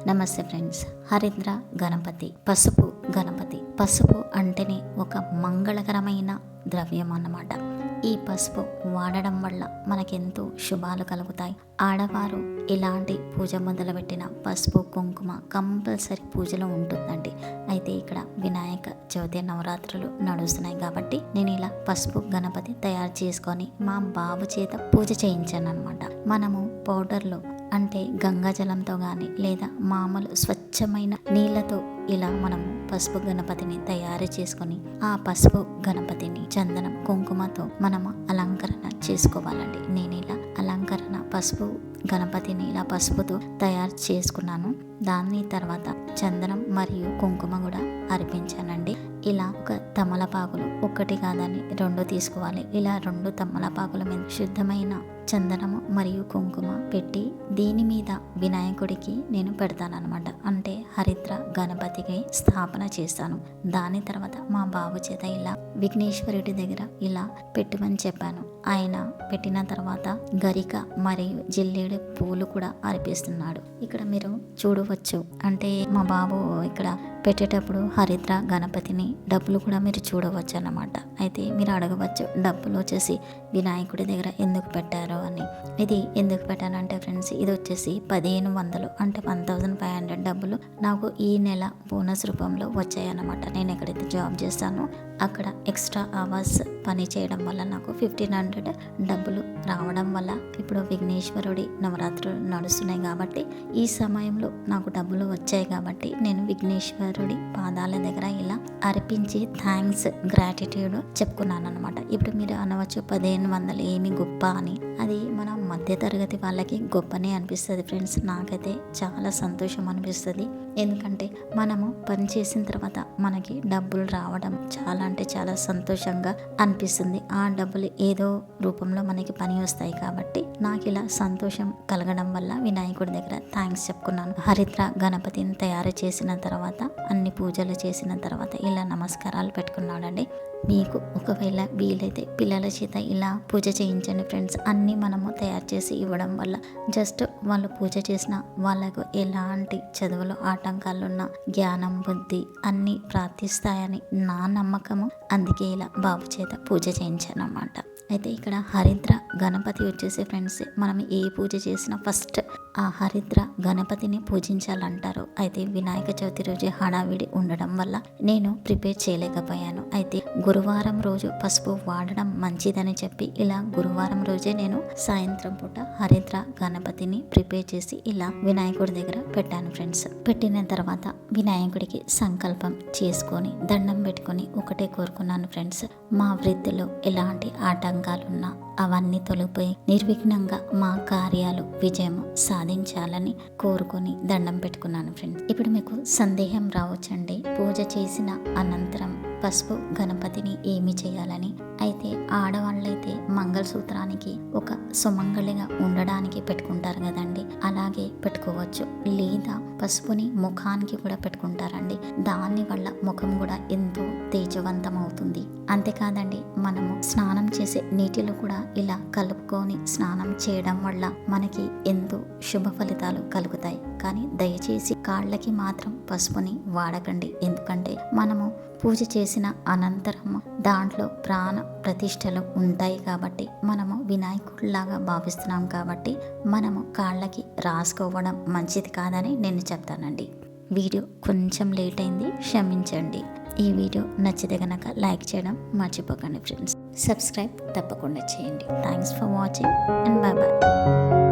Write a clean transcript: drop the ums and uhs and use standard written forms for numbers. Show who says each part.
Speaker 1: నమస్తే ఫ్రెండ్స్. హరిద్ర గణపతి, పసుపు గణపతి. పసుపు అంటేనే ఒక మంగళకరమైన ద్రవ్యం అన్నమాట. ఈ పసుపు వాడడం వల్ల మనకెంతో శుభాలు కలుగుతాయి. ఆడవారు ఇలాంటి పూజ మొదలుపెట్టిన పసుపు కుంకుమ కంపల్సరీ పూజలో ఉంటుందండి. అయితే ఇక్కడ వినాయక చవితి నవరాత్రులు నడుస్తున్నాయి కాబట్టి నేను ఇలా పసుపు గణపతి తయారు చేసుకొని మా బాబు చేత పూజ చేయించాను అనమాట. మనము పౌడర్లో అంటే గంగాజలంతో కానీ లేదా మామూలు స్వచ్ఛమైన నీళ్ళతో ఇలా మనము పసుపు గణపతిని తయారు చేసుకొని ఆ పసుపు గణపతిని చందనం కుంకుమతో మనము అలంకరణ చేసుకోవాలండి. నేను ఇలా అలంకరణ పసుపు గణపతిని ఇలా పసుపుతో తయారు చేసుకున్నాను. దాని తర్వాత చందనం మరియు కుంకుమ కూడా అర్పించానండి. ఇలా ఒక తమలపాకులు ఒకటి కాదని 2 తీసుకోవాలి. ఇలా 2 తమలపాకుల మీద శుద్ధమైన చందనము మరియు కుంకుమ పెట్టి దీని మీద వినాయకుడికి నేను పెడతానన్నమాట. అంటే హరిద్ర గణపతికి స్థాపన చేస్తాను. దాని తర్వాత మా బాబు చేత ఇలా విఘ్నేశ్వరుడి దగ్గర ఇలా పెట్టమని చెప్పాను. ఆయన పెట్టిన తర్వాత గరిక మరియు జిల్లేడు పూలు కూడా అర్పిస్తున్నాడు. ఇక్కడ మీరు చూడవచ్చు. అంటే మా బాబు ఇక్కడ పెట్టేటప్పుడు హరిద్ర గణపతిని డబ్బులు కూడా మీరు చూడవచ్చు అన్నమాట. అయితే మీరు అడగవచ్చు, డబ్బులు వచ్చేసి వినాయకుడి దగ్గర ఎందుకు పెట్టారు అని. ఇది ఎందుకు పెట్టానంటే ఫ్రెండ్స్, ఇది వచ్చేసి 1500 అంటే 1500 డబ్బులు నాకు ఈ నెల బోనస్ రూపంలో వచ్చాయన్నమాట. నేను ఎక్కడైతే జాబ్ చేస్తానో అక్కడ ఎక్స్ట్రా అవర్స్ పని చేయడం వల్ల నాకు 1500 డబ్బులు రావడం వల్ల ఇప్పుడు విఘ్నేశ్వరుడి నవరాత్రులు నడుస్తున్నాయి కాబట్టి ఈ సమయంలో నాకు డబ్బులు వచ్చాయి కాబట్టి నేను విఘ్నేశ్వరుడి పాదాల దగ్గర ఇలా అర్పించి థ్యాంక్స్ గ్రాటిట్యూడ్ చెప్పుకున్నాను అనమాట. ఇప్పుడు మీరు అనవచ్చు 1500 ఏమి గొప్ప అని. అది మన మధ్య తరగతి వాళ్ళకి గొప్పనే అనిపిస్తుంది ఫ్రెండ్స్. నాకైతే చాలా సంతోషం అనిపిస్తుంది. ఎందుకంటే మనము పని చేసిన తర్వాత మనకి డబ్బులు రావడం చాలా అంటే చాలా సంతోషంగా అనిపిస్తుంది. ఆ డబ్బులు ఏదో రూపంలో మనకి పని వస్తాయి కాబట్టి నాకు ఇలా సంతోషం కలగడం వల్ల వినాయకుడి దగ్గర థ్యాంక్స్ చెప్పుకున్నాను. హరిద్ర గణపతిని తయారు చేసిన తర్వాత అన్ని పూజలు చేసిన తర్వాత ఇలా నమస్కారాలు పెట్టుకున్నాడండి. మీకు ఒకవేళ వీలైతే పిల్లల చేత ఇలా పూజ చేయించండి ఫ్రెండ్స్. అన్నీ మనము తయారు చేసి ఇవ్వడం వల్ల జస్ట్ వాళ్ళు పూజ చేసిన వాళ్ళకు ఎలాంటి చదువులో ఆటంకాలున్న జ్ఞానం బుద్ధి అన్నీ ప్రార్థిస్తాయని నా నమ్మకము. అందుకే ఇలా బాబు చేత పూజ చేయించాను అన్నమాట. అయితే ఇక్కడ హరిద్ర గణపతి వచ్చేసి ఫ్రెండ్స్, మనం ఏ పూజ చేసినా ఫస్ట్ ఆ హరిద్ర గణపతిని పూజించాలంటారు. అయితే వినాయక చవితి రోజు హడావిడి ఉండడం వల్ల నేను ప్రిపేర్ చేయలేకపోయాను. అయితే గురువారం రోజు పసుపు వాడడం మంచిదని చెప్పి ఇలా గురువారం రోజే నేను సాయంత్రం పూట హరిద్ర గణపతిని ప్రిపేర్ చేసి ఇలా వినాయకుడి దగ్గర పెట్టాను ఫ్రెండ్స్. పెట్టిన తర్వాత వినాయకుడికి సంకల్పం చేసుకొని దండం పెట్టుకొని ఒకటే కోరుకున్నాను ఫ్రెండ్స్, మా వృత్తిలో ఎలాంటి ఆటంకాలున్నా అవన్నీ తొలగిపోయి నిర్విఘ్నంగా మా కార్యాలు విజయం సాధించాలని కోరుకొని దండం పెట్టుకున్నాను ఫ్రెండ్స్. ఇప్పుడు మీకు సందేహం రావచ్చండి, పూజ చేసిన అనంతరం పసుపు గణపతిని ఏమి చేయాలని. అయితే ఆడవాళ్ళైతే మంగళసూత్రానికి ఒక సుమంగళిగా ఉండడానికి పెట్టుకుంటారు కదండి, అలాగే పెట్టుకోవచ్చు. లేదా పసుపుని ముఖానికి కూడా పెట్టుకుంటారండి. దాని వల్ల ముఖం కూడా ఎంతో తేజవంతం అవుతుంది. అంతేకాదండి, మనము స్నానం చేసే నీటిలో కూడా ఇలా కలుపుకొని స్నానం చేయడం వల్ల మనకి ఎంతో శుభ ఫలితాలు కలుగుతాయి. కానీ దయచేసి కాళ్ళకి మాత్రం పసుపుని వాడకండి. ఎందుకంటే మనము పూజ చేసిన అనంతరం దాంట్లో ప్రాణ ప్రతిష్టలు ఉంటాయి కాబట్టి మనము వినాయకుడిలాగా భావిస్తున్నాం కాబట్టి మనము కాళ్ళకి రాసుకోవడం మంచిది కాదని నేను చెప్తానండి. వీడియో కొంచెం లేట్ అయింది, క్షమించండి. ఈ వీడియో నచ్చితే కనుక లైక్ చేయడం మర్చిపోకండి ఫ్రెండ్స్. సబ్స్క్రైబ్ తప్పకుండా చేయండి. Thanks for watching and bye bye.